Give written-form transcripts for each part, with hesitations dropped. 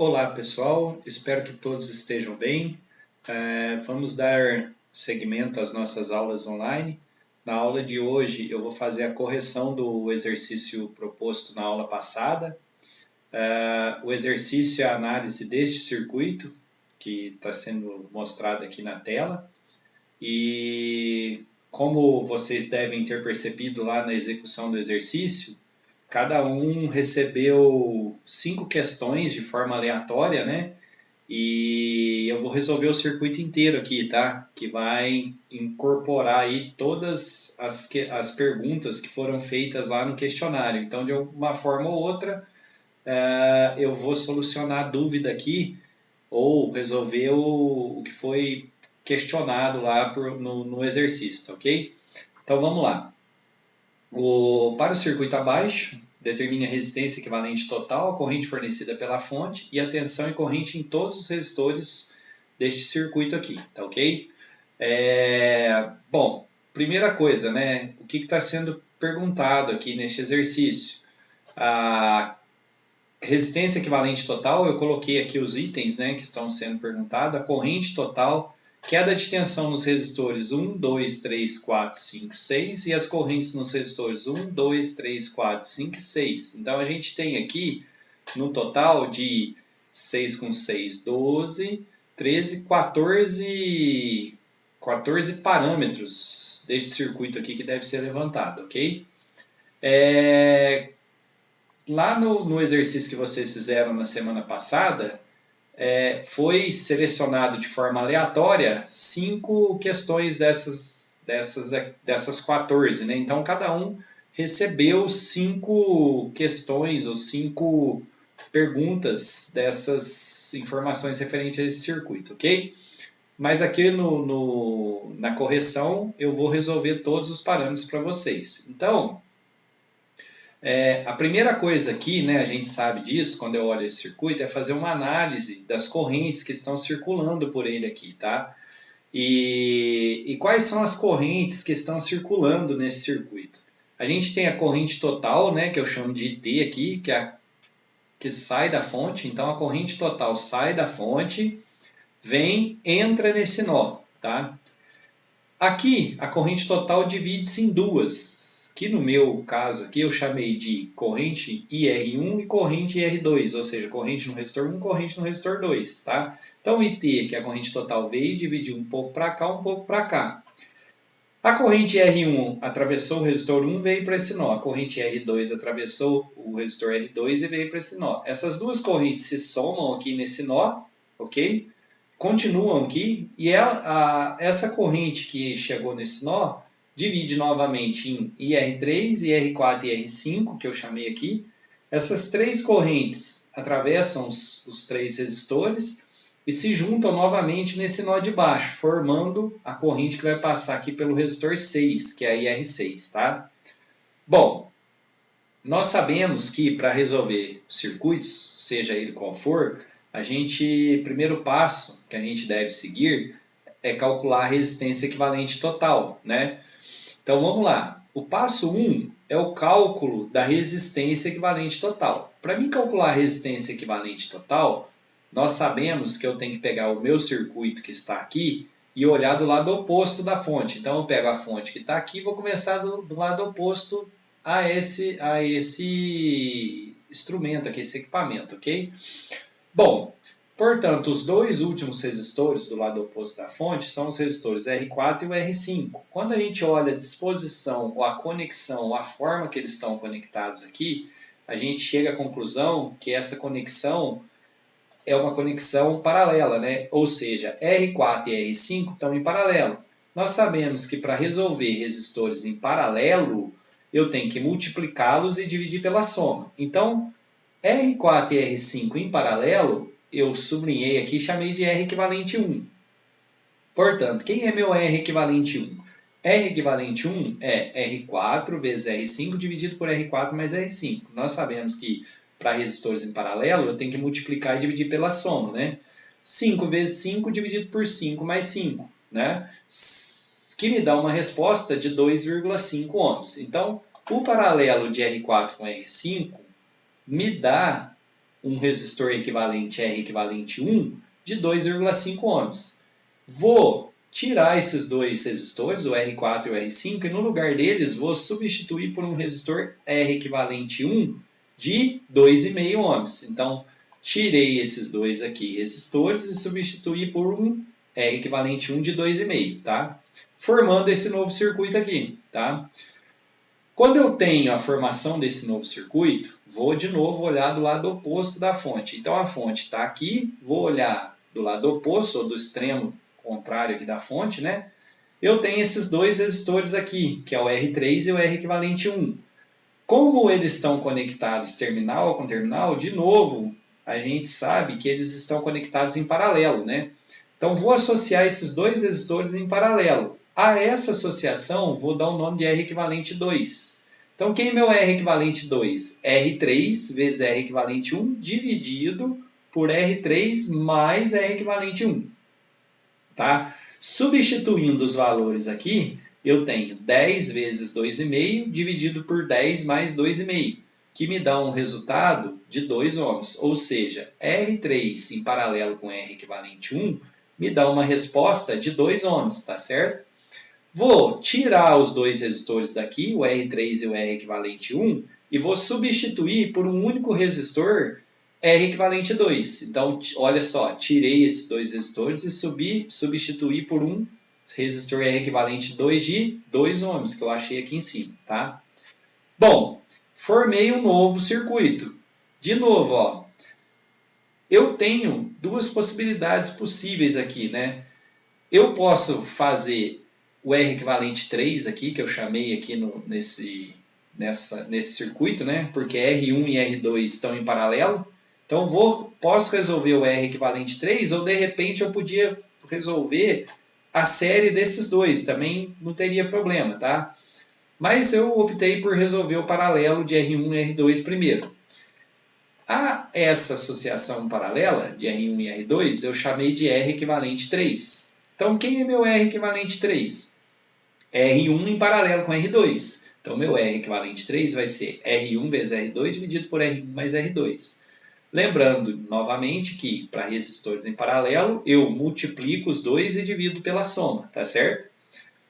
Olá pessoal, espero que todos estejam bem. Vamos dar seguimento às nossas aulas online. Na aula de hoje eu vou fazer a correção do exercício proposto na aula passada. O exercício é a análise deste circuito, que está sendo mostrado aqui na tela. E como vocês devem ter percebido lá na execução do exercício, cada um recebeu 5 questões de forma aleatória, né? E eu vou resolver o circuito inteiro aqui, tá? Que vai incorporar aí todas as perguntas que foram feitas lá no questionário. Então, de uma forma ou outra, eu vou solucionar a dúvida aqui ou resolver o que foi questionado lá no exercício, tá ok? Então, vamos lá. Para o circuito abaixo, determine a resistência equivalente total à corrente fornecida pela fonte e a tensão e corrente em todos os resistores deste circuito aqui, tá ok? Bom, primeira coisa, né? O que está sendo perguntado aqui neste exercício? A resistência equivalente total, eu coloquei aqui os itens, né, que estão sendo perguntados, a corrente total, queda de tensão nos resistores 1, 2, 3, 4, 5, 6 e as correntes nos resistores 1, 2, 3, 4, 5 e 6. Então a gente tem aqui no total de 6 com 6, 12, 13, 14 parâmetros deste circuito aqui que deve ser levantado, ok? Lá no exercício que vocês fizeram na semana passada, foi selecionado de forma aleatória 5 questões dessas 14, né? Então, cada um recebeu 5 questões ou 5 perguntas dessas informações referentes a esse circuito, ok? Mas aqui na correção eu vou resolver todos os parâmetros para vocês. Então, a primeira coisa aqui, né, a gente sabe disso quando eu olho esse circuito, é fazer uma análise das correntes que estão circulando por ele aqui, tá? E quais são as correntes que estão circulando nesse circuito? A gente tem a corrente total, né, que eu chamo de IT aqui, que sai da fonte. Então a corrente total sai da fonte, entra nesse nó, tá? Aqui a corrente total divide-se em duas, que no meu caso aqui eu chamei de corrente IR1 e corrente IR2, ou seja, corrente no resistor 1, corrente no resistor 2, tá? Então o IT, que é a corrente total, veio e dividiu um pouco para cá, um pouco para cá. A corrente R1 atravessou o resistor 1 e veio para esse nó. A corrente R2 atravessou o resistor R2 e veio para esse nó. Essas duas correntes se somam aqui nesse nó, ok? Continuam aqui e essa corrente que chegou nesse nó divide novamente em IR3, IR4 e IR5, que eu chamei aqui. Essas três correntes atravessam os três resistores e se juntam novamente nesse nó de baixo, formando a corrente que vai passar aqui pelo resistor 6, que é a IR6, tá? Bom, nós sabemos que para resolver circuitos, seja ele qual for, primeiro passo que a gente deve seguir é calcular a resistência equivalente total, né? Então vamos lá. O passo 1 é o cálculo da resistência equivalente total. Para mim calcular a resistência equivalente total, nós sabemos que eu tenho que pegar o meu circuito que está aqui e olhar do lado oposto da fonte. Então eu pego a fonte que está aqui e vou começar do lado oposto a esse instrumento aqui, esse equipamento, ok? Bom, portanto, os dois últimos resistores do lado oposto da fonte são os resistores R4 e o R5. Quando a gente olha a disposição, ou a conexão, ou a forma que eles estão conectados aqui, a gente chega à conclusão que essa conexão é uma conexão paralela, né? Ou seja, R4 e R5 estão em paralelo. Nós sabemos que para resolver resistores em paralelo, eu tenho que multiplicá-los e dividir pela soma. Então, R4 e R5 em paralelo, eu sublinhei aqui e chamei de R equivalente 1. Portanto, quem é meu R equivalente 1? R equivalente 1 é R4 vezes R5 dividido por R4 mais R5. Nós sabemos que para resistores em paralelo, eu tenho que multiplicar e dividir pela soma, né? 5 vezes 5 dividido por 5 mais 5, né? Que me dá uma resposta de 2,5 ohms. Então, o paralelo de R4 com R5 me dá um resistor equivalente R equivalente 1 de 2,5 ohms. Vou tirar esses dois resistores, o R4 e o R5, e no lugar deles vou substituir por um resistor R equivalente 1 de 2,5 ohms. Então, tirei esses dois aqui resistores e substituí por um R equivalente 1 de 2,5, tá? Formando esse novo circuito aqui, tá? Quando eu tenho a formação desse novo circuito, vou de novo olhar do lado oposto da fonte. Então, a fonte está aqui, vou olhar do lado oposto, ou do extremo contrário aqui da fonte, né? Eu tenho esses dois resistores aqui, que é o R3 e o R equivalente 1. Como eles estão conectados terminal com terminal, de novo, a gente sabe que eles estão conectados em paralelo, né? Então, vou associar esses dois resistores em paralelo. A essa associação, vou dar o nome de R equivalente 2. Então, quem é meu R equivalente 2? R3 vezes R equivalente 1 dividido por R3 mais R equivalente 1. Tá? Substituindo os valores aqui, eu tenho 10 vezes 2,5 dividido por 10 mais 2,5, que me dá um resultado de 2 ohms. Ou seja, R3 em paralelo com R equivalente 1 me dá uma resposta de 2 ohms, tá certo? Vou tirar os dois resistores daqui, o R3 e o R equivalente 1, e vou substituir por um único resistor R equivalente 2. Então, olha só, tirei esses dois resistores e substituí por um resistor R equivalente 2 de 2 ohms, que eu achei aqui em cima, tá? Bom, formei um novo circuito. De novo, ó, eu tenho duas possibilidades possíveis aqui, né? Eu posso fazer o R equivalente 3 aqui, que eu chamei aqui nesse circuito, né? Porque R1 e R2 estão em paralelo. Então, posso resolver o R equivalente 3, ou de repente eu podia resolver a série desses dois, também não teria problema, tá? Mas eu optei por resolver o paralelo de R1 e R2 primeiro. Essa associação paralela de R1 e R2 eu chamei de R equivalente 3. Então, quem é meu R equivalente 3? R1 em paralelo com R2. Então, meu R equivalente 3 vai ser R1 vezes R2 dividido por R1 mais R2. Lembrando, novamente, que para resistores em paralelo, eu multiplico os dois e divido pela soma, tá certo?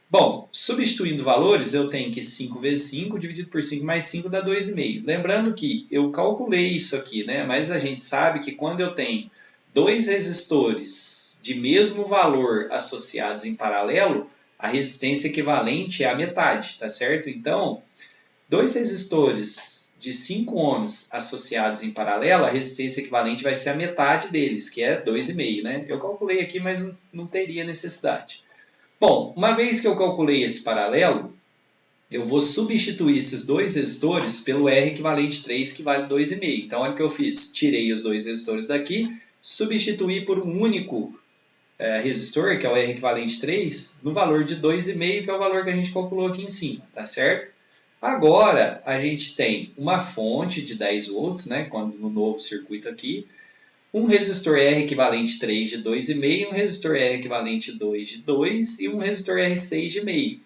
Bom, substituindo valores, eu tenho que 5 vezes 5 dividido por 5 mais 5 dá 2,5. Lembrando que eu calculei isso aqui, né? Mas a gente sabe que quando eu tenho dois resistores de mesmo valor associados em paralelo, a resistência equivalente é a metade, tá certo? Então, dois resistores de 5 ohms associados em paralelo, a resistência equivalente vai ser a metade deles, que é 2,5, né? Eu calculei aqui, mas não teria necessidade. Bom, uma vez que eu calculei esse paralelo, eu vou substituir esses dois resistores pelo R equivalente 3, que vale 2,5. Então, olha o que eu fiz. Tirei os dois resistores daqui, substituí por um único resistor, que é o R equivalente 3, no valor de 2,5, que é o valor que a gente calculou aqui em cima, tá certo? Agora, a gente tem uma fonte de 10 volts, né, no novo circuito aqui, um resistor R equivalente 3 de 2,5, um resistor R equivalente 2 de 2 e um resistor R6 de meio.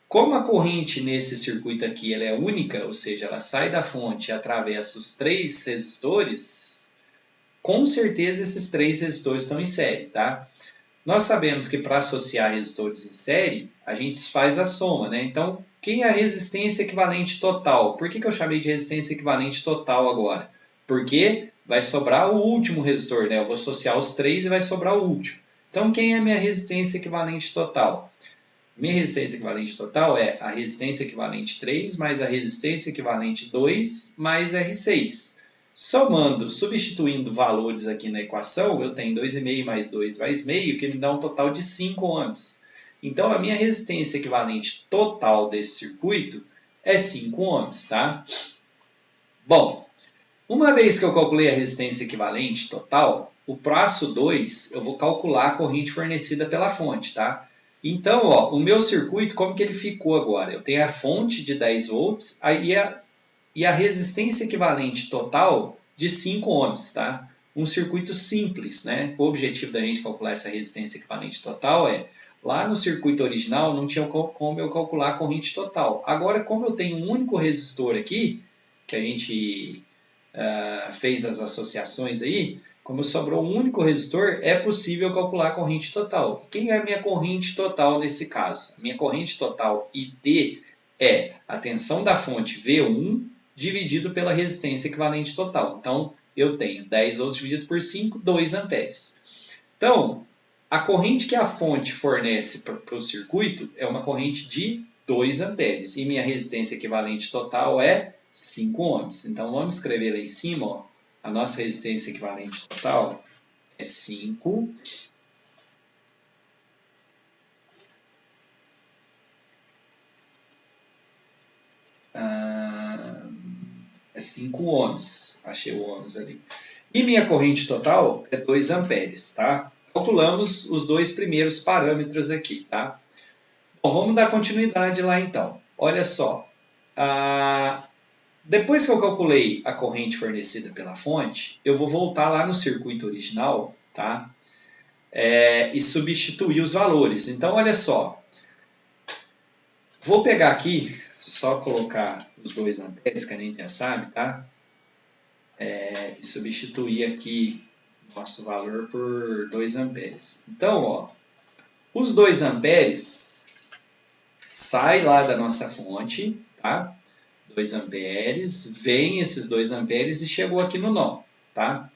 Como a corrente nesse circuito aqui ela é única, ou seja, ela sai da fonte e atravessa os três resistores, com certeza esses três resistores estão em série, tá? Nós sabemos que para associar resistores em série, a gente faz a soma, né? Então, quem é a resistência equivalente total? Por que eu chamei de resistência equivalente total agora? Porque vai sobrar o último resistor, né? Eu vou associar os três e vai sobrar o último. Então, quem é a minha resistência equivalente total? Minha resistência equivalente total é a resistência equivalente 3 mais a resistência equivalente 2 mais R6. Somando, substituindo valores aqui na equação, eu tenho 2,5 mais 2 mais meio, que me dá um total de 5 ohms. Então, a minha resistência equivalente total desse circuito é 5 ohms, tá? Bom, uma vez que eu calculei a resistência equivalente total, o passo 2, eu vou calcular a corrente fornecida pela fonte, tá? Então, ó, o meu circuito, como que ele ficou agora? Eu tenho a fonte de 10 volts e a resistência equivalente total de 5 ohms, tá? Um circuito simples, né? O objetivo da gente calcular essa resistência equivalente total é, lá no circuito original não tinha como eu calcular a corrente total. Agora, como eu tenho um único resistor aqui, que a gente fez as associações aí, como sobrou um único resistor, é possível calcular a corrente total. Quem é a minha corrente total nesse caso? A minha corrente total IT é a tensão da fonte V1 dividido pela resistência equivalente total. Então, eu tenho 10 volts dividido por 5, 2 amperes. Então, a corrente que a fonte fornece para o circuito é uma corrente de 2 amperes. E minha resistência equivalente total é 5 ohms. Então, vamos escrever lá em cima, ó, a nossa resistência equivalente total é 5 ohms. Achei o ohms ali. E minha corrente total é 2 amperes, tá? Calculamos os dois primeiros parâmetros aqui, tá? Bom, vamos dar continuidade lá então. Olha só. Depois que eu calculei a corrente fornecida pela fonte, eu vou voltar lá no circuito original, tá? E substituir os valores. Então, olha só. Vou pegar aqui, só colocar os 2 amperes, que a gente já sabe, tá? E substituir aqui nosso valor por 2 amperes. Então, ó, os 2 amperes saem lá da nossa fonte, tá? 2 amperes, vem esses 2 amperes e chegou aqui no nó, tá?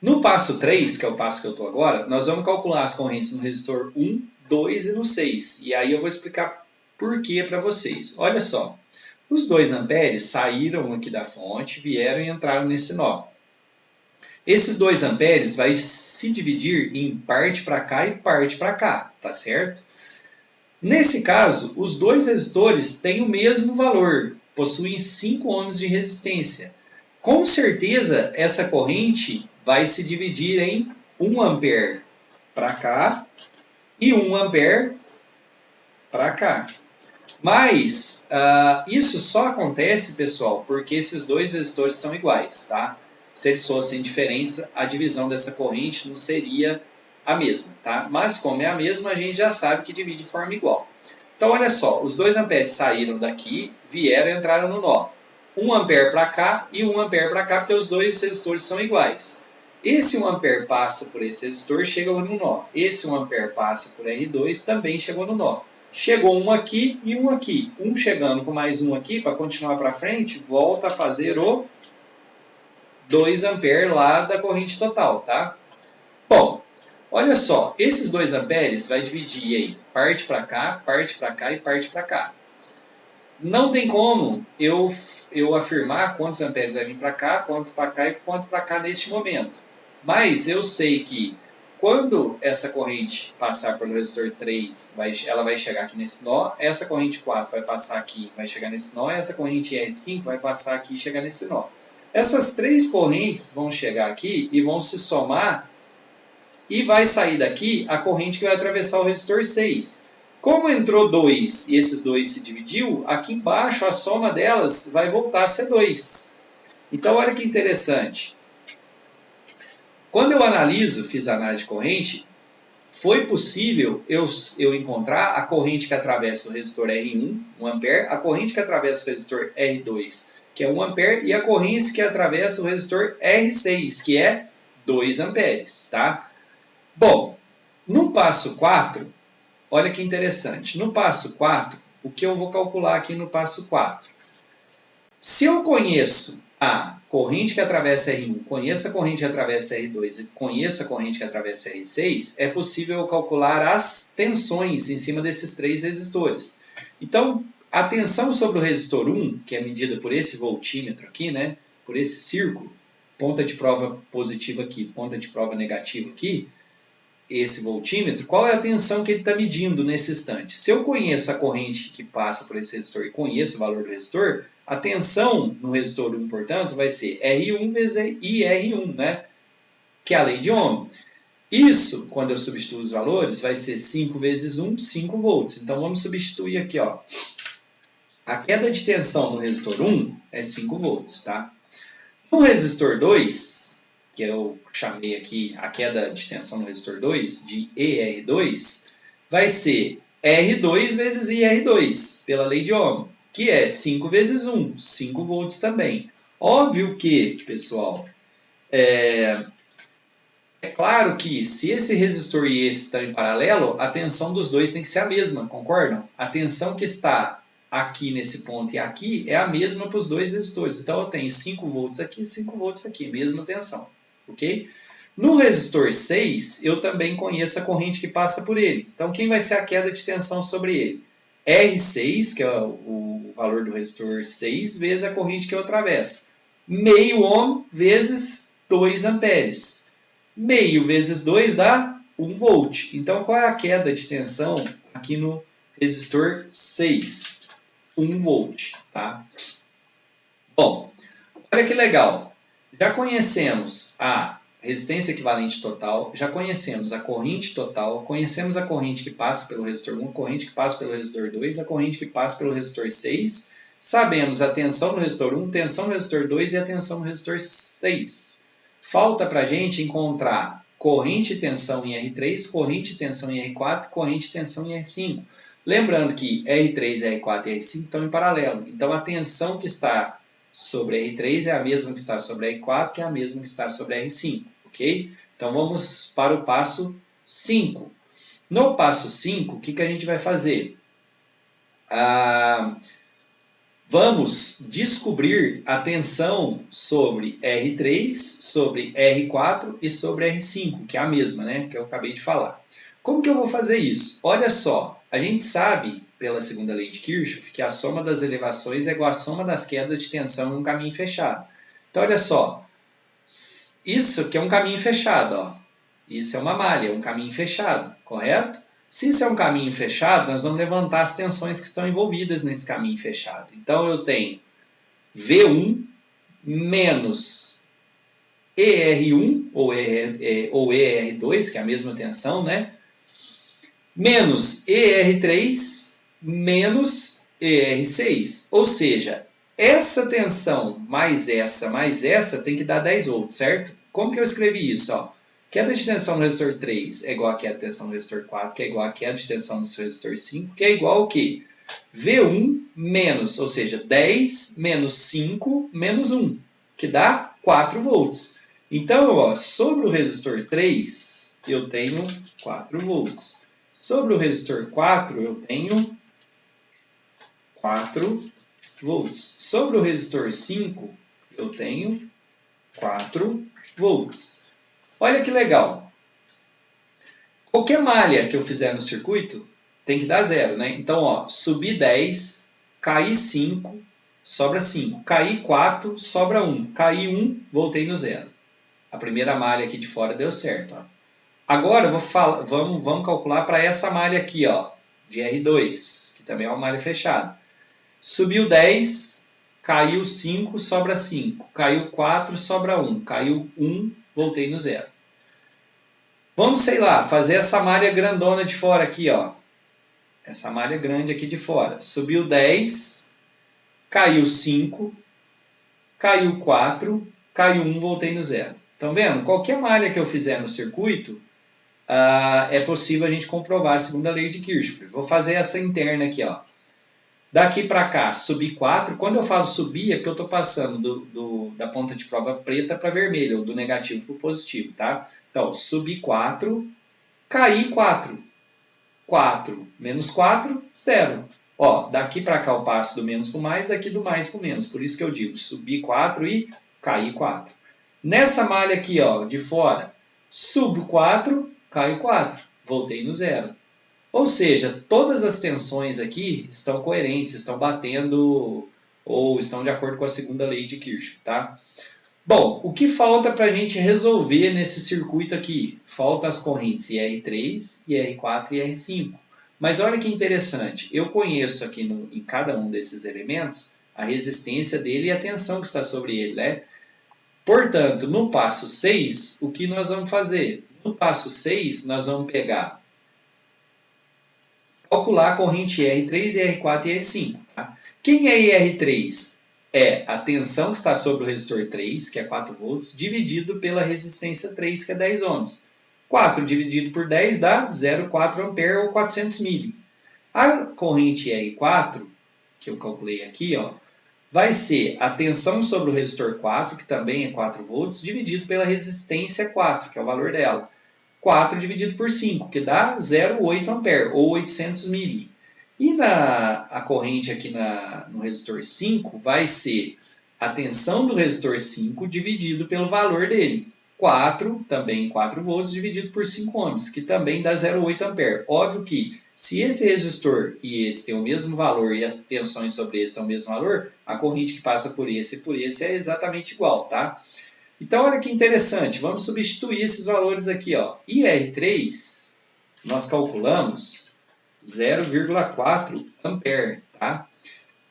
No passo 3, que é o passo que eu estou agora, nós vamos calcular as correntes no resistor 1, 2 e no 6. E aí eu vou explicar por que para vocês. Olha só, os 2 amperes saíram aqui da fonte, vieram e entraram nesse nó. Esses 2 amperes vai se dividir em parte para cá e parte para cá, tá certo? Nesse caso, os 2 resistores têm o mesmo valor, possuem 5 ohms de resistência. Com certeza, essa corrente vai se dividir em 1 ampere para cá e 1 ampere para cá. Mas isso só acontece, pessoal, porque esses 2 resistores são iguais, tá? Se eles fossem diferentes, a divisão dessa corrente não seria a mesma, tá? Mas como é a mesma, a gente já sabe que divide de forma igual. Então, olha só, os 2 amperes saíram daqui, vieram e entraram no nó. 1 ampere para cá e 1 ampere para cá, porque os 2 resistores são iguais. Esse 1 ampere passa por esse resistor, chega no nó. Esse 1 ampere passa por R2, também chegou no nó. Chegou um aqui e um aqui. Um chegando com mais um aqui, para continuar para frente, volta a fazer o 2 amperes lá da corrente total, tá? Bom, olha só, esses 2 amperes vai dividir aí parte para cá e parte para cá. Não tem como eu afirmar quantos amperes vai vir para cá, quanto para cá e quanto para cá neste momento. Mas eu sei que quando essa corrente passar pelo resistor 3, ela vai chegar aqui nesse nó, essa corrente 4 vai passar aqui, vai chegar nesse nó, essa corrente R5 vai passar aqui e chegar nesse nó. Essas 3 correntes vão chegar aqui e vão se somar e vai sair daqui a corrente que vai atravessar o resistor 6. Como entrou 2 e esses 2 se dividiu, aqui embaixo a soma delas vai voltar a ser 2. Então, olha que interessante. Quando eu fiz a análise de corrente, foi possível eu encontrar a corrente que atravessa o resistor R1, 1 ampere, a corrente que atravessa o resistor R2, que é 1 ampere, e a corrente que atravessa o resistor R6, que é 2 amperes, tá? Bom, no passo 4, olha que interessante. No passo 4, o que eu vou calcular aqui no passo 4? Se eu conheço a corrente que atravessa R1, conheço a corrente que atravessa R2 e conheço a corrente que atravessa R6, é possível calcular as tensões em cima desses 3 resistores. Então, a tensão sobre o resistor 1, que é medida por esse voltímetro aqui, né, por esse círculo, ponta de prova positiva aqui, ponta de prova negativa aqui, esse voltímetro, qual é a tensão que ele está medindo nesse instante? Se eu conheço a corrente que passa por esse resistor e conheço o valor do resistor, a tensão no resistor 1, portanto, vai ser R1 vezes IR1, né? Que é a lei de Ohm. Isso, quando eu substituo os valores, vai ser 5 vezes 1, 5 volts. Então, vamos substituir aqui, ó. A queda de tensão no resistor 1 é 5 volts, tá? No resistor 2, que eu chamei aqui a queda de tensão no resistor 2, de ER2, vai ser R2 vezes IR2, pela lei de Ohm, que é 5 vezes 1, 5 volts também. Óbvio que, pessoal, é claro que se esse resistor e esse estão em paralelo, a tensão dos dois tem que ser a mesma, concordam? A tensão que está aqui nesse ponto e aqui é a mesma para os dois resistores. Então eu tenho 5 volts aqui e 5 volts aqui, mesma tensão, ok? No resistor 6, eu também conheço a corrente que passa por ele. Então quem vai ser a queda de tensão sobre ele? R6, que é o valor do resistor 6, vezes a corrente que eu atravesso. Meio ohm vezes 2 amperes. Meio vezes 2 dá 1 volt. Então, qual é a queda de tensão aqui no resistor 6? 1 volt, tá? Bom, olha que legal. Já conhecemos a resistência equivalente total, já conhecemos a corrente total, conhecemos a corrente que passa pelo resistor 1, a corrente que passa pelo resistor 2, a corrente que passa pelo resistor 6. Sabemos a tensão no resistor 1, tensão no resistor 2 e a tensão no resistor 6. Falta para a gente encontrar corrente e tensão em R3, corrente e tensão em R4, corrente e tensão em R5. Lembrando que R3, R4 e R5 estão em paralelo. Então, a tensão que está sobre R3 é a mesma que está sobre R4, que é a mesma que está sobre R5. Ok? Então, vamos para o passo 5. No passo 5, o que a gente vai fazer? Vamos descobrir a tensão sobre R3, sobre R4 e sobre R5, que é a mesma, né? Que eu acabei de falar. Como que eu vou fazer isso? Olha só, a gente sabe, pela segunda lei de Kirchhoff, que a soma das elevações é igual à soma das quedas de tensão em um caminho fechado. Então, olha só, isso aqui é um caminho fechado, ó. Isso é uma malha, é um caminho fechado, correto? Se isso é um caminho fechado, nós vamos levantar as tensões que estão envolvidas nesse caminho fechado. Então, eu tenho V1 menos ER1, ou ER2, que é a mesma tensão, né? Menos ER3 menos ER6. Ou seja, essa tensão mais essa tem que dar 10 volts, certo? Como que eu escrevi isso? Ó? Queda de tensão no resistor 3 é igual a queda de tensão no resistor 4, que é igual a queda de tensão no resistor 5, que é igual ao quê? V1 menos, ou seja, 10 menos 5 menos 1, que dá 4 volts. Então, ó, sobre o resistor 3, eu tenho 4 volts. Sobre o resistor 4, eu tenho 4 volts. Sobre o resistor 5, eu tenho 4 volts. Olha que legal. Qualquer malha que eu fizer no circuito tem que dar 0, né? Então, ó, subi 10, caí 5, sobra 5. Caí 4, sobra 1. Caí 1, voltei no 0. A primeira malha aqui de fora deu certo, ó. Agora, vamos calcular para essa malha aqui, ó, de R2, que também é uma malha fechada. Subiu 10, caiu 5, sobra 5. Caiu 4, sobra 1. Caiu 1, voltei no 0. Vamos, sei lá, fazer essa malha grandona de fora aqui, ó. Essa malha grande aqui de fora. Subiu 10, caiu 5, caiu 4, caiu 1, voltei no 0. Estão vendo? Qualquer malha que eu fizer no circuito, é possível a gente comprovar a segunda lei de Kirchhoff. Vou fazer essa interna aqui, ó. Daqui para cá, subir 4. Quando eu falo subir, é porque eu estou passando da ponta de prova preta para vermelha, ou do negativo para o positivo, tá? Então, subir 4, cair 4. 4 menos 4, 0. Ó, daqui para cá eu passo do menos para o mais, daqui do mais para o menos. Por isso que eu digo subir 4 e cair 4. Nessa malha aqui, ó, de fora, subo 4, caio 4. Voltei no 0. Ou seja, todas as tensões aqui estão coerentes, estão batendo ou estão de acordo com a segunda lei de Kirchhoff, tá? Bom, o que falta para a gente resolver nesse circuito aqui? Faltam as correntes IR3, IR4 e IR5. Mas olha que interessante, eu conheço aqui em cada um desses elementos a resistência dele e a tensão que está sobre ele, né? Portanto, no passo 6, o que nós vamos fazer? No passo 6, nós vamos calcular a corrente IR3, IR4 e IR5. Tá? Quem é IR3? É a tensão que está sobre o resistor 3, que é 4 volts, dividido pela resistência 3, que é 10 ohms. 4 dividido por 10 dá 0,4 ampere ou 400 mili. A corrente IR4, que eu calculei aqui, ó, vai ser a tensão sobre o resistor 4, que também é 4 volts, dividido pela resistência 4, que é o valor dela. 4 dividido por 5, que dá 0,8 ampere, ou 800 mili. E a corrente aqui no resistor 5 vai ser a tensão do resistor 5 dividido pelo valor dele. 4, também 4 volts, dividido por 5 ohms, que também dá 0,8 ampere. Óbvio que se esse resistor e esse têm o mesmo valor e as tensões sobre esse têm o mesmo valor, a corrente que passa por esse e por esse é exatamente igual, tá? Então, olha que interessante, vamos substituir esses valores aqui, ó. IR3, nós calculamos 0,4 ampere, tá?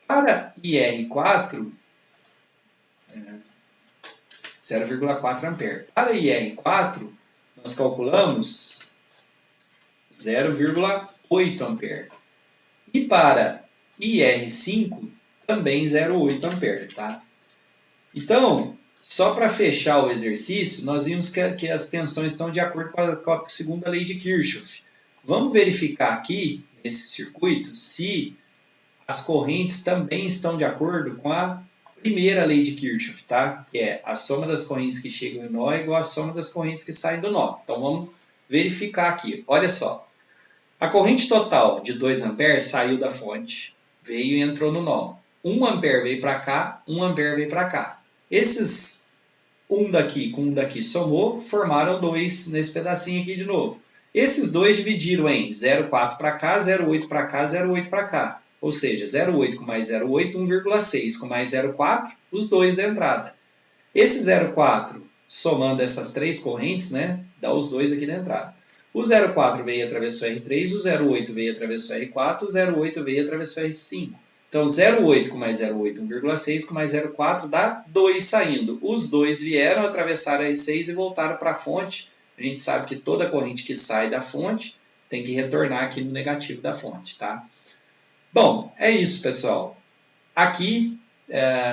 Para IR4, 0,4 ampere. Para IR4, nós calculamos 0,8 ampere. E para IR5, também 0,8 ampere, tá? Então, só para fechar o exercício, nós vimos que as tensões estão de acordo com a segunda lei de Kirchhoff. Vamos verificar aqui, nesse circuito, se as correntes também estão de acordo com a primeira lei de Kirchhoff, tá? Que é a soma das correntes que chegam em nó é igual à soma das correntes que saem do nó. Então, vamos verificar aqui. Olha só. A corrente total de 2 amperes saiu da fonte, veio e entrou no nó. 1 ampere veio para cá, 1 ampere veio para cá. Esses 1 daqui com 1 daqui somou, formaram 2 nesse pedacinho aqui de novo. Esses dois dividiram em 0,4 para cá, 0,8 para cá, 0,8 para cá. Ou seja, 0,8 com mais 0,8, 1,6 com mais 0,4, os dois da entrada. Esse 0,4, somando essas três correntes, né, dá os dois aqui da entrada. O 0,4 veio e atravessou R3, o 0,8 veio e atravessou R4, o 0,8 veio e atravessou R5. Então, 0,8 com mais 0,8, 1,6 com mais 0,4 dá 2 saindo. Os dois vieram, atravessaram R6 e voltaram para a fonte. A gente sabe que toda corrente que sai da fonte tem que retornar aqui no negativo da fonte, tá? Bom, é isso, pessoal. Aqui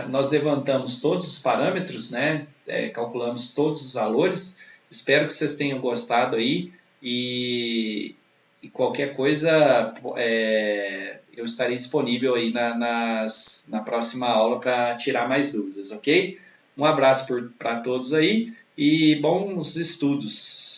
nós levantamos todos os parâmetros, né? Calculamos todos os valores. Espero que vocês tenham gostado aí. E qualquer coisa eu estarei disponível aí na próxima aula para tirar mais dúvidas, ok? Um abraço para todos aí e bons estudos!